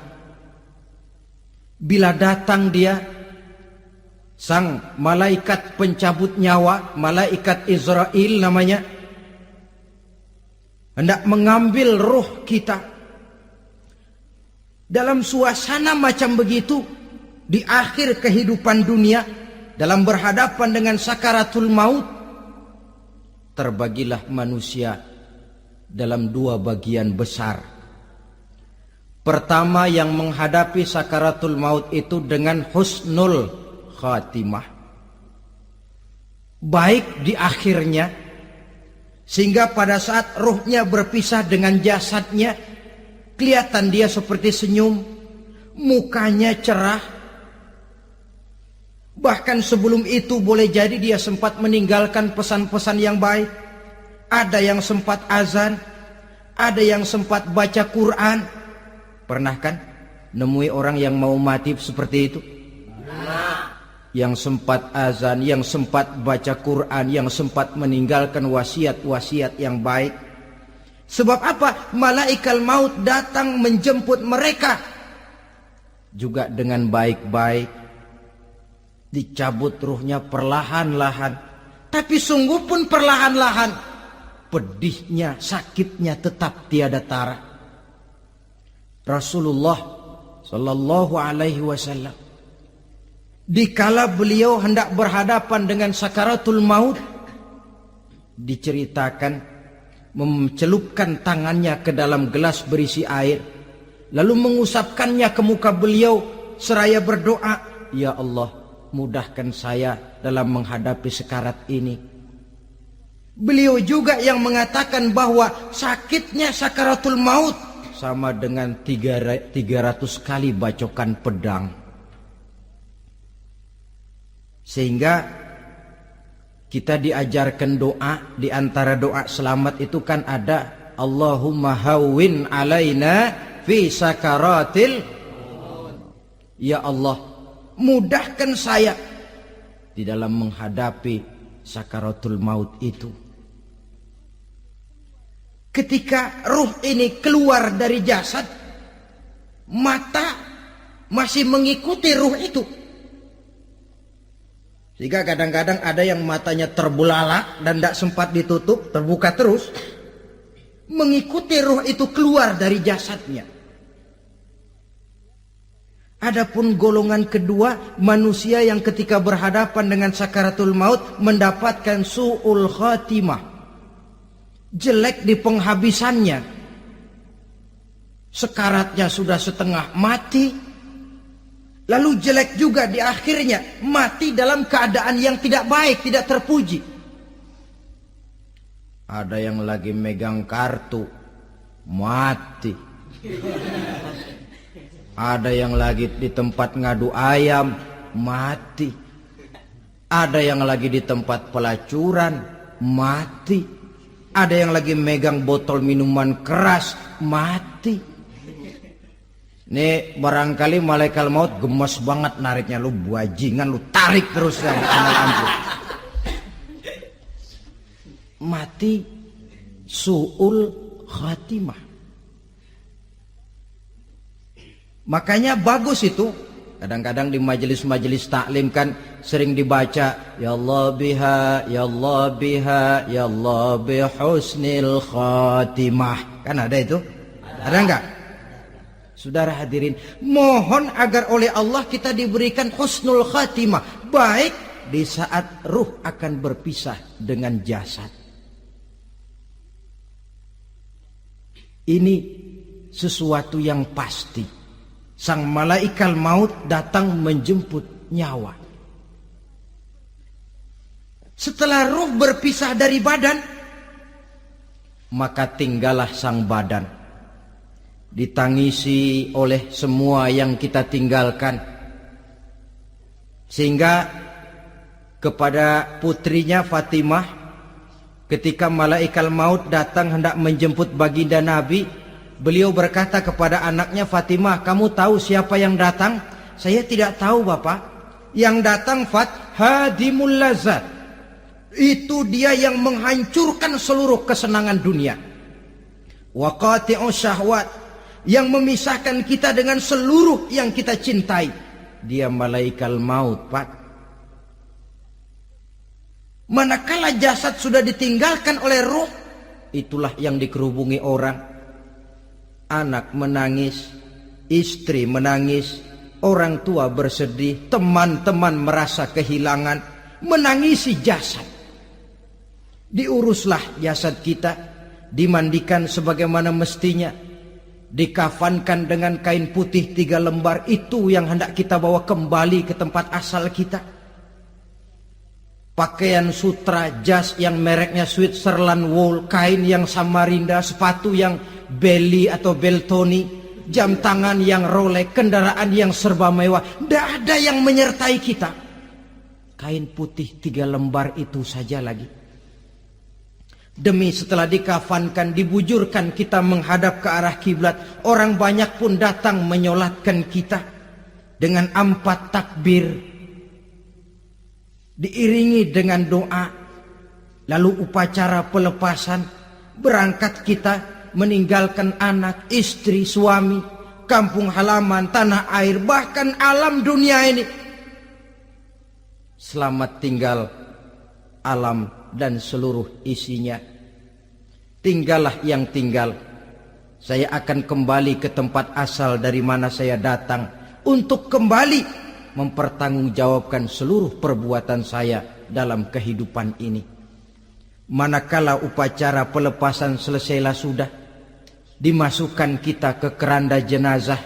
Bila datang dia, sang malaikat pencabut nyawa, malaikat Israel namanya, hendak mengambil roh kita. Dalam suasana macam begitu, di akhir kehidupan dunia, dalam berhadapan dengan sakaratul maut, terbagilah manusia dalam dua bagian besar. Pertama, yang menghadapi sakaratul maut itu dengan husnul khatimah, baik di akhirnya, sehingga pada saat ruhnya berpisah dengan jasadnya, kelihatan dia seperti senyum, mukanya cerah. Bahkan sebelum itu boleh jadi dia sempat meninggalkan pesan-pesan yang baik. Ada yang sempat azan, ada yang sempat baca Quran. Pernah kan nemui orang yang mau mati seperti itu? Yang sempat azan, yang sempat baca Quran, yang sempat meninggalkan wasiat-wasiat yang baik. Sebab apa? Malaikat maut datang menjemput mereka juga dengan baik-baik. Dicabut ruhnya perlahan-lahan, tapi sungguh pun perlahan-lahan. Pedihnya, sakitnya tetap tiada tara. Rasulullah Sallallahu Alaihi Wasallam, dikala beliau hendak berhadapan dengan sakaratul maut, diceritakan mencelupkan tangannya ke dalam gelas berisi air, lalu mengusapkannya ke muka beliau seraya berdoa, Ya Allah, mudahkan saya dalam menghadapi sekarat ini. Beliau juga yang mengatakan bahwa sakitnya sakaratul maut sama dengan 300 kali bacokan pedang. Sehingga kita diajarkan doa. Di antara doa selamat itu kan ada Allahumma hawwin alaina fi sakaratil. Ya Allah, mudahkan saya di dalam menghadapi sakaratul maut itu. Ketika ruh ini keluar dari jasad, mata masih mengikuti ruh itu. Sehingga kadang-kadang ada yang matanya terbelalak dan tidak sempat ditutup, terbuka terus, mengikuti ruh itu keluar dari jasadnya. Adapun golongan kedua, manusia yang ketika berhadapan dengan sakaratul maut mendapatkan su'ul khatimah, jelek di penghabisannya. Sekaratnya sudah setengah mati, lalu jelek juga di akhirnya, mati dalam keadaan yang tidak baik, tidak terpuji. Ada yang lagi megang kartu, mati. Ada yang lagi di tempat ngadu ayam, mati. Ada yang lagi di tempat pelacuran, mati. Ada yang lagi megang botol minuman keras, mati. Nih barangkali malaikat maut gemes banget nariknya, lu bajingan, lu tarik terus yang ampun. Mati su'ul khatimah. Makanya bagus itu. Kadang-kadang di majelis-majelis taklim kan sering dibaca, ya Allah biha, ya Allah biha, ya Allah bihusnil khatimah. Kan ada itu? Ada enggak? Saudara hadirin, mohon agar oleh Allah kita diberikan husnul khatimah, baik di saat ruh akan berpisah dengan jasad. Ini sesuatu yang pasti. Sang malaikat maut datang menjemput nyawa. Setelah ruh berpisah dari badan, maka tinggallah sang badan, ditangisi oleh semua yang kita tinggalkan. Sehingga kepada putrinya Fatimah, ketika malaikat maut datang hendak menjemput baginda Nabi, beliau berkata kepada anaknya Fatimah, kamu tahu siapa yang datang? Saya tidak tahu Bapak. Yang datang hadimul lazat. Itu dia yang menghancurkan seluruh kesenangan dunia. Wa qati'us syahwat. Yang memisahkan kita dengan seluruh yang kita cintai. Dia malaikat maut, Pak. Manakala jasad sudah ditinggalkan oleh ruh, itulah yang dikerubungi orang. Anak menangis, istri menangis, orang tua bersedih, teman-teman merasa kehilangan, menangisi jasad. Diuruslah jasad kita, dimandikan sebagaimana mestinya, dikafankan dengan kain putih 3 lembar, itu yang hendak kita bawa kembali ke tempat asal kita. Pakaian sutra, jas yang mereknya Switzerland wool, kain yang Samarinda, sepatu yang Belly atau Beltoni, jam tangan yang Rolex, kendaraan yang serba mewah, tidak ada yang menyertai kita. Kain putih 3 lembar itu saja lagi. Demi setelah dikafankan, dibujurkan kita menghadap ke arah kiblat, orang banyak pun datang menyolatkan kita dengan 4 takbir, diiringi dengan doa, lalu upacara pelepasan, berangkat kita meninggalkan anak, istri, suami, kampung halaman, tanah air, bahkan alam dunia ini. Selamat tinggal alam dan seluruh isinya. Tinggallah yang tinggal. Saya akan kembali ke tempat asal dari mana saya datang, untuk kembali mempertanggungjawabkan seluruh perbuatan saya dalam kehidupan ini. Manakala upacara pelepasan selesailah sudah, dimasukkan kita ke keranda jenazah,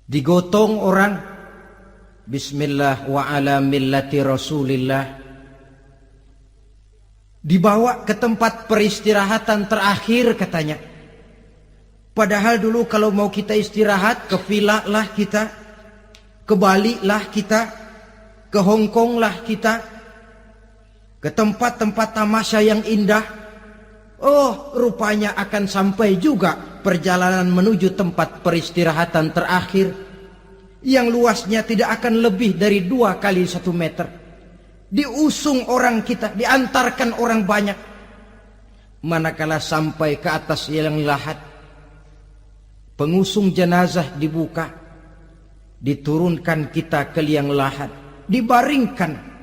digotong orang, bismillah wa ala millati rasulillah, dibawa ke tempat peristirahatan terakhir katanya. Padahal dulu kalau mau kita istirahat, ke villa lah kita, ke Bali lah kita, ke Hong Kong lah kita, ke tempat-tempat tamasya yang indah. Oh, rupanya akan sampai juga perjalanan menuju tempat peristirahatan terakhir, yang luasnya tidak akan lebih dari 2 kali 1 meter. Diusung orang kita, diantarkan orang banyak. Manakala sampai ke atas liang lahat, pengusung jenazah dibuka, diturunkan kita ke liang lahat, dibaringkan.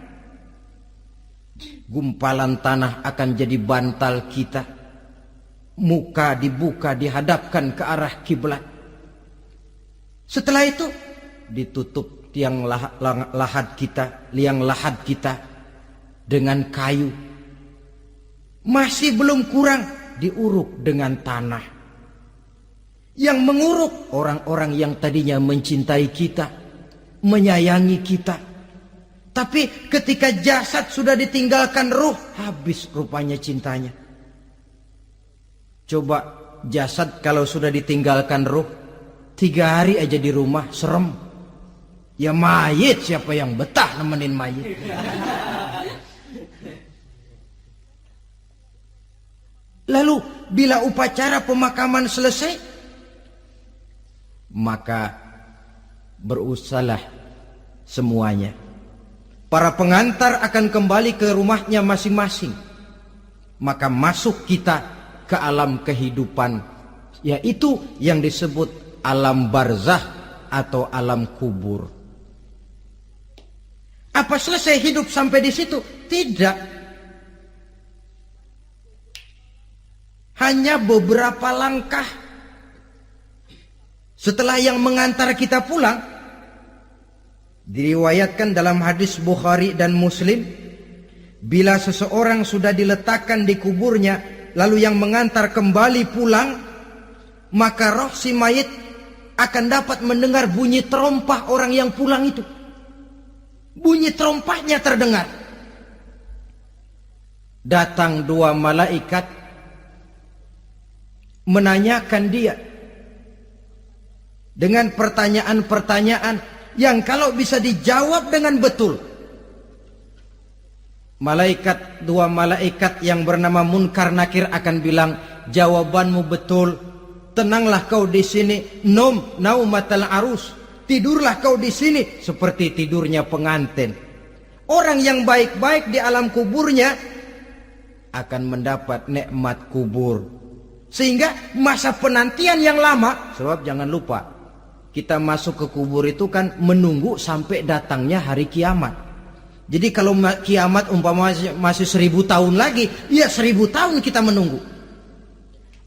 Gumpalan tanah akan jadi bantal kita. Muka dibuka, dihadapkan ke arah kiblat. Setelah itu ditutup liang lahat kita dengan kayu. Masih belum kurang, diuruk dengan tanah. Yang menguruk orang-orang yang tadinya mencintai kita, menyayangi kita. Tapi ketika jasad sudah ditinggalkan ruh, habis rupanya cintanya. Coba jasad kalau sudah ditinggalkan ruh, 3 hari aja di rumah, serem. Ya mayit, siapa yang betah nemenin mayit? Lalu bila upacara pemakaman selesai, maka berusahalah semuanya. Para pengantar akan kembali ke rumahnya masing-masing. Maka masuk kita ke alam kehidupan, yaitu yang disebut alam barzah atau alam kubur. Apa selesai hidup sampai di situ? Tidak. Hanya beberapa langkah setelah yang mengantar kita pulang. Diriwayatkan dalam hadis Bukhari dan Muslim, bila seseorang sudah diletakkan di kuburnya, lalu yang mengantar kembali pulang, maka roh si mayit akan dapat mendengar bunyi terompah orang yang pulang itu. Bunyi terompahnya terdengar. Datang dua malaikat menanyakan dia dengan pertanyaan-pertanyaan yang kalau bisa dijawab dengan betul. Dua malaikat yang bernama Munkar Nakir akan bilang, jawabanmu betul. Tenanglah kau di sini, naumatal arus. Tidurlah kau di sini seperti tidurnya pengantin. Orang yang baik-baik di alam kuburnya akan mendapat nikmat kubur. Sehingga masa penantian yang lama, sebab jangan lupa, kita masuk ke kubur itu kan menunggu sampai datangnya hari kiamat. Jadi kalau kiamat umpama masih 1000 tahun lagi, ya 1000 tahun kita menunggu.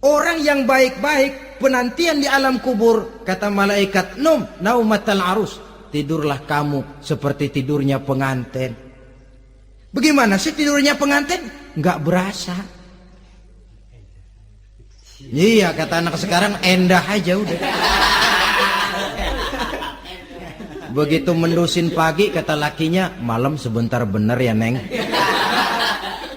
Orang yang baik-baik penantian di alam kubur, kata malaikat, naumatal arus, tidurlah kamu seperti tidurnya pengantin. Bagaimana sih tidurnya pengantin? Enggak berasa. Iya, kata anak sekarang, endah aja udah. Begitu mendusin pagi, kata lakinya, malam sebentar bener ya Neng.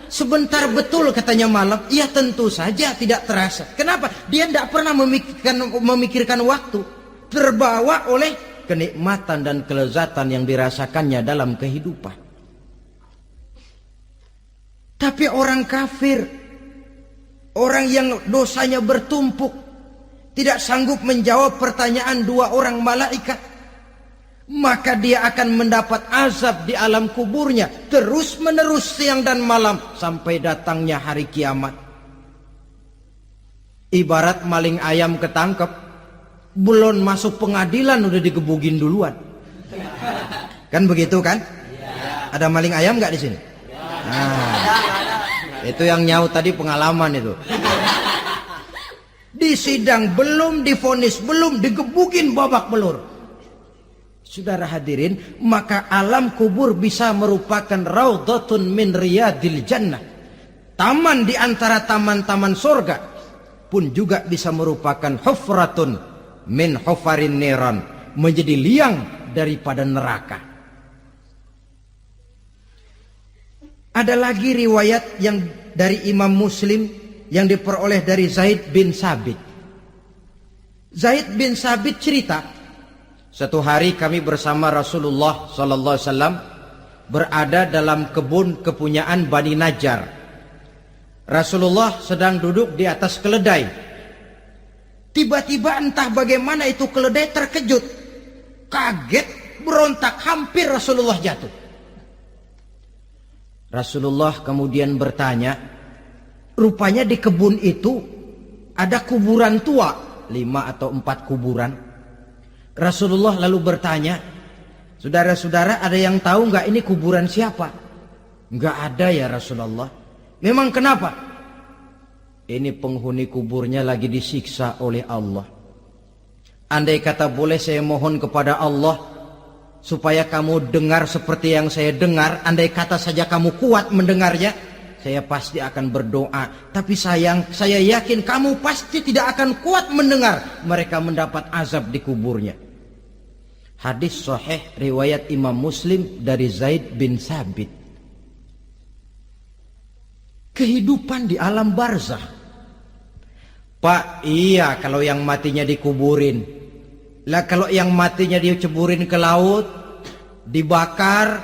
Sebentar betul katanya malam. Iya tentu saja tidak terasa. Kenapa? Dia tidak pernah memikirkan waktu. Terbawa oleh kenikmatan dan kelezatan yang dirasakannya dalam kehidupan. Tapi orang kafir, orang yang dosanya bertumpuk, tidak sanggup menjawab pertanyaan dua orang malaikat, maka dia akan mendapat azab di alam kuburnya terus menerus siang dan malam sampai datangnya hari kiamat. Ibarat maling ayam ketangkep, belum masuk pengadilan udah digebugin duluan. Kan begitu kan? Ada maling ayam nggak di sini? Nah, itu yang nyaut tadi pengalaman itu. Di sidang belum divonis, belum digebugin babak belur. Saudara hadirin, maka alam kubur bisa merupakan raudhatun min riyadil jannah. Taman di antara taman-taman surga, pun juga bisa merupakan hufratun min hufarin niran, menjadi liang daripada neraka. Ada lagi riwayat yang dari Imam Muslim yang diperoleh dari Zaid bin Sabit. Zaid bin Sabit cerita, satu hari kami bersama Rasulullah sallallahu alaihi wasallam berada dalam kebun kepunyaan Bani Najjar. Rasulullah sedang duduk di atas keledai. Tiba-tiba entah bagaimana itu keledai terkejut, kaget, berontak, hampir Rasulullah jatuh. Rasulullah kemudian bertanya, rupanya di kebun itu ada kuburan tua, 5 atau 4 kuburan. Rasulullah lalu bertanya, saudara-saudara ada yang tahu nggak ini kuburan siapa? Nggak ada ya Rasulullah. Memang kenapa? Ini penghuni kuburnya lagi disiksa oleh Allah. Andai kata boleh saya mohon kepada Allah supaya kamu dengar seperti yang saya dengar, andai kata saja kamu kuat mendengarnya, saya pasti akan berdoa. Tapi sayang, saya yakin kamu pasti tidak akan kuat mendengar mereka mendapat azab di kuburnya. Hadis sahih riwayat Imam Muslim dari Zaid bin Sabit. Kehidupan di alam barzah. Pak, iya kalau yang matinya dikuburin. Lah kalau yang matinya diceburin ke laut, dibakar,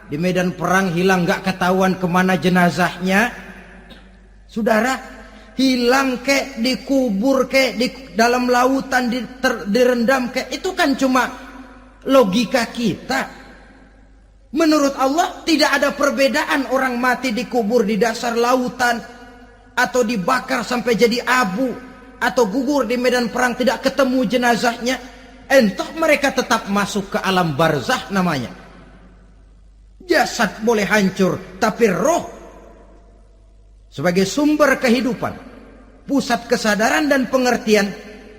di medan perang hilang gak ketahuan kemana jenazahnya. Saudara, hilang kek, dikubur kek, di dalam lautan direndam kek, itu kan cuma logika kita. Menurut Allah tidak ada perbedaan orang mati dikubur di dasar lautan, atau dibakar sampai jadi abu, atau gugur di medan perang tidak ketemu jenazahnya. Entah mereka tetap masuk ke alam barzah namanya. Jasad boleh hancur, tapi roh sebagai sumber kehidupan, pusat kesadaran dan pengertian,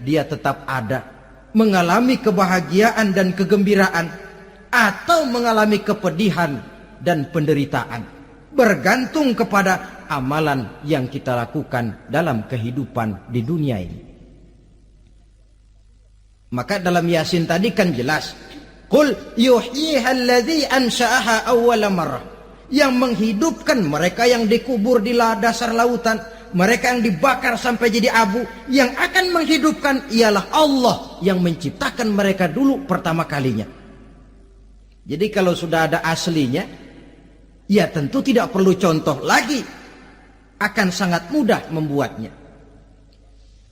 dia tetap ada, mengalami kebahagiaan dan kegembiraan, atau mengalami kepedihan dan penderitaan, bergantung kepada amalan yang kita lakukan dalam kehidupan di dunia ini. Maka dalam Yasin tadi kan jelas, qul yuhyiha alladzi ansha'aha awwala marrah. Yang menghidupkan mereka yang dikubur di dasar lautan, mereka yang dibakar sampai jadi abu, yang akan menghidupkan ialah Allah yang menciptakan mereka dulu pertama kalinya. Jadi kalau sudah ada aslinya, ya tentu tidak perlu contoh lagi, akan sangat mudah membuatnya.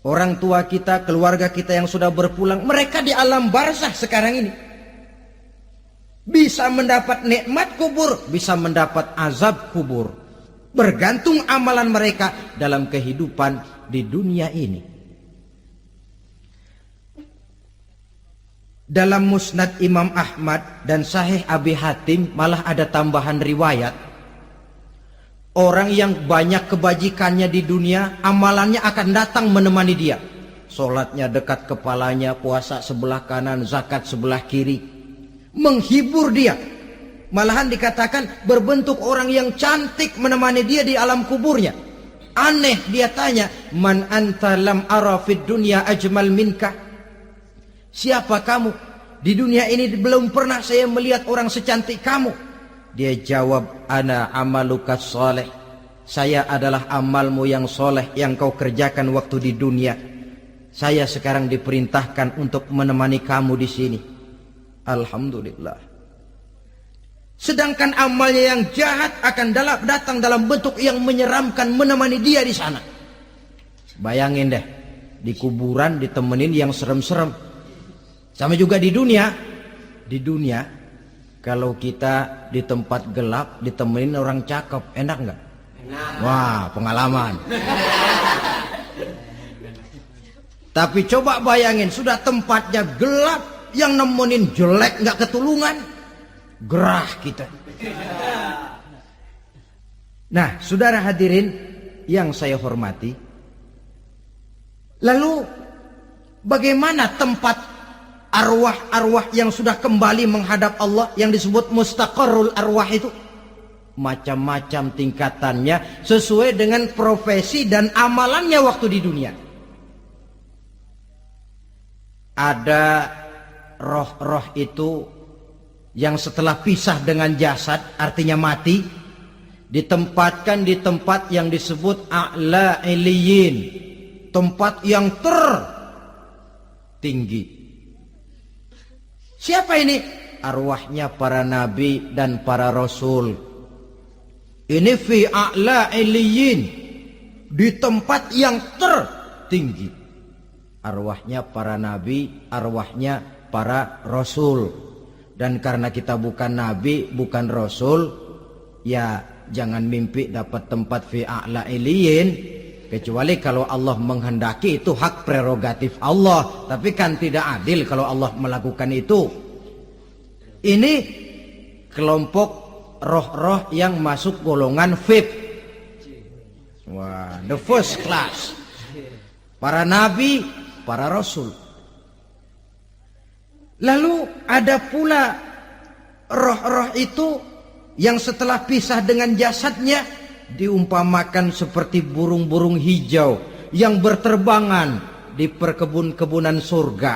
Orang tua kita, keluarga kita yang sudah berpulang, mereka di alam barzah sekarang ini bisa mendapat nikmat kubur, bisa mendapat azab kubur, bergantung amalan mereka dalam kehidupan di dunia ini. Dalam Musnad Imam Ahmad dan Sahih Abi Hatim malah ada tambahan riwayat. Orang yang banyak kebajikannya di dunia, amalannya akan datang menemani dia. Sholatnya dekat kepalanya, puasa sebelah kanan, zakat sebelah kiri, menghibur dia. Malahan dikatakan berbentuk orang yang cantik menemani dia di alam kuburnya. Aneh, dia tanya, man anta lam ara fid dunya ajmal minka. Siapa kamu? Di dunia ini belum pernah saya melihat orang secantik kamu. Dia jawab, ana amaluka soleh. Saya adalah amalmu yang soleh yang kau kerjakan waktu di dunia. Saya sekarang diperintahkan untuk menemani kamu di sini. Alhamdulillah. Sedangkan amalnya yang jahat akan datang dalam bentuk yang menyeramkan menemani dia di sana. Bayangin deh, di kuburan ditemenin yang serem-serem. Sama juga di dunia. Di dunia, kalau kita di tempat gelap ditemenin orang cakep, enak nggak? Enak. Wah, pengalaman. Tapi coba bayangin, sudah tempatnya gelap, yang nemenin jelek nggak ketulungan, gerah kita. Nah, saudara hadirin yang saya hormati, lalu bagaimana tempat arwah-arwah yang sudah kembali menghadap Allah yang disebut mustaqarrul arwah itu? Macam-macam tingkatannya sesuai dengan profesi dan amalannya waktu di dunia. Ada roh-roh itu yang setelah pisah dengan jasad, artinya mati, ditempatkan di tempat yang disebut a'la iliyin, tempat yang tertinggi. Siapa ini? Arwahnya para nabi dan para rasul. Ini fi a'la iliyin, di tempat yang tertinggi. Arwahnya para nabi, arwahnya para rasul. Dan karena kita bukan nabi, bukan rasul, ya jangan mimpi dapat tempat fi a'la iliyin, kecuali kalau Allah menghendaki. Itu hak prerogatif Allah, tapi kan tidak adil kalau Allah melakukan itu. Ini kelompok roh-roh yang masuk golongan VIP. Wah, the first class. Para nabi, para rasul. Lalu ada pula roh-roh itu yang setelah pisah dengan jasadnya diumpamakan seperti burung-burung hijau yang berterbangan di perkebun-kebunan surga.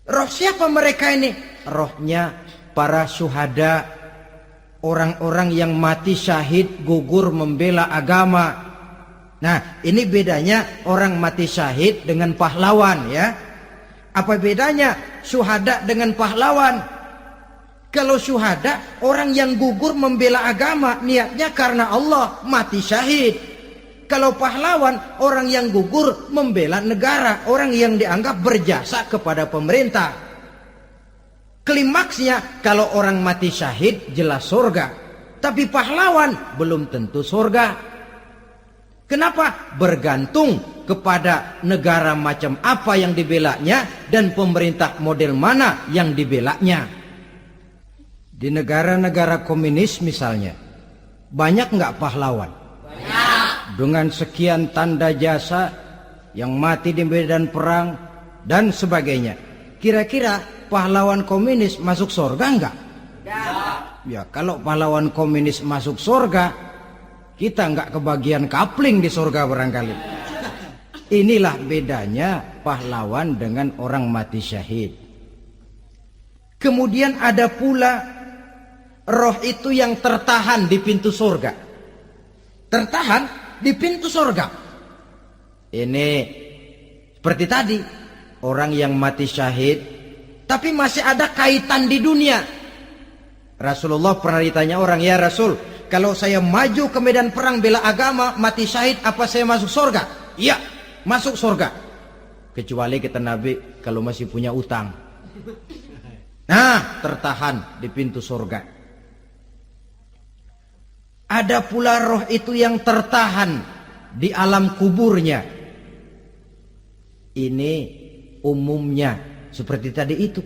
Roh siapa mereka ini? Rohnya para syuhada, orang-orang yang mati syahid gugur membela agama. Nah, ini bedanya orang mati syahid dengan pahlawan, ya. Apa bedanya syuhada dengan pahlawan? Kalau syuhada, orang yang gugur membela agama, niatnya karena Allah, mati syahid. Kalau pahlawan, orang yang gugur membela negara, orang yang dianggap berjasa kepada pemerintah. Klimaksnya, kalau orang mati syahid jelas surga, tapi pahlawan belum tentu surga. Kenapa? Bergantung kepada negara macam apa yang dibelanya dan pemerintah model mana yang dibelanya. Di negara-negara komunis misalnya, banyak nggak pahlawan? Banyak. Dengan sekian tanda jasa yang mati di medan perang dan sebagainya. Kira-kira pahlawan komunis masuk surga nggak? Ya, kalau pahlawan komunis masuk surga, kita nggak kebagian kapling di surga barangkali. Inilah bedanya pahlawan dengan orang mati syahid. Kemudian ada pula roh itu yang tertahan di pintu surga. Tertahan di pintu surga. Ini seperti tadi, orang yang mati syahid tapi masih ada kaitan di dunia. Rasulullah pernah ditanya orang, "Ya Rasul, kalau saya maju ke medan perang bela agama, mati syahid, apa saya masuk surga?" "Iya, masuk surga. Kecuali," kata Nabi, "kalau masih punya utang." Nah, tertahan di pintu surga. Ada pula roh itu yang tertahan di alam kuburnya. Ini umumnya seperti tadi itu.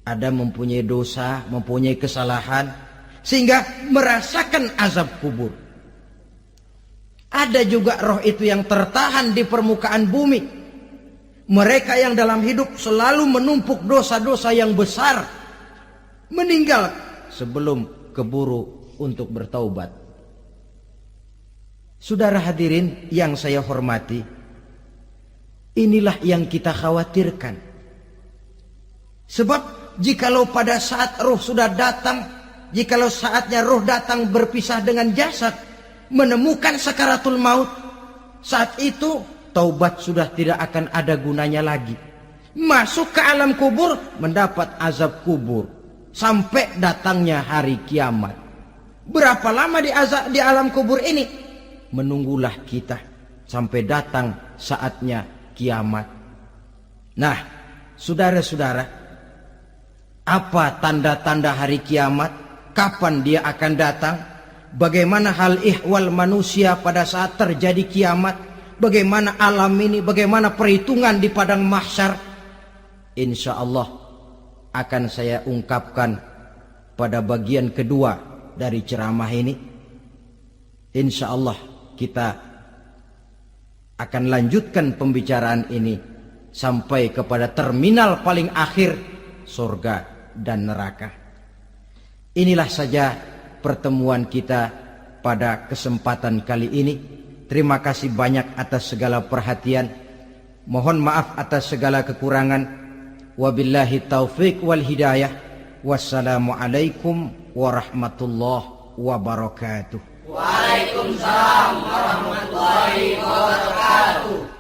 Ada mempunyai dosa, mempunyai kesalahan, sehingga merasakan azab kubur. Ada juga roh itu yang tertahan di permukaan bumi. Mereka yang dalam hidup selalu menumpuk dosa-dosa yang besar, meninggal sebelum keburu untuk bertaubat. Saudara hadirin yang saya hormati, inilah yang kita khawatirkan. Sebab jikalau pada saat roh sudah datang, jikalau saatnya roh datang berpisah dengan jasad, menemukan sakaratul maut, saat itu taubat sudah tidak akan ada gunanya lagi. Masuk ke alam kubur, mendapat azab kubur sampai datangnya hari kiamat. Berapa lama di alam kubur ini? Menunggulah kita sampai datang saatnya kiamat. Nah, saudara-saudara, apa tanda-tanda hari kiamat? Kapan dia akan datang? Bagaimana hal ihwal manusia pada saat terjadi kiamat? Bagaimana alam ini? Bagaimana perhitungan di padang mahsyar? Insya Allah akan saya ungkapkan pada bagian kedua dari ceramah ini. Insya Allah kita akan lanjutkan pembicaraan ini sampai kepada terminal paling akhir, surga dan neraka. Inilah saja pertemuan kita pada kesempatan kali ini. Terima kasih banyak atas segala perhatian. Mohon maaf atas segala kekurangan. Wabillahi taufik wal hidayah. Wassalamualaikum warahmatullahi wabarakatuh.
Waalaikumsalam warahmatullahi wabarakatuh.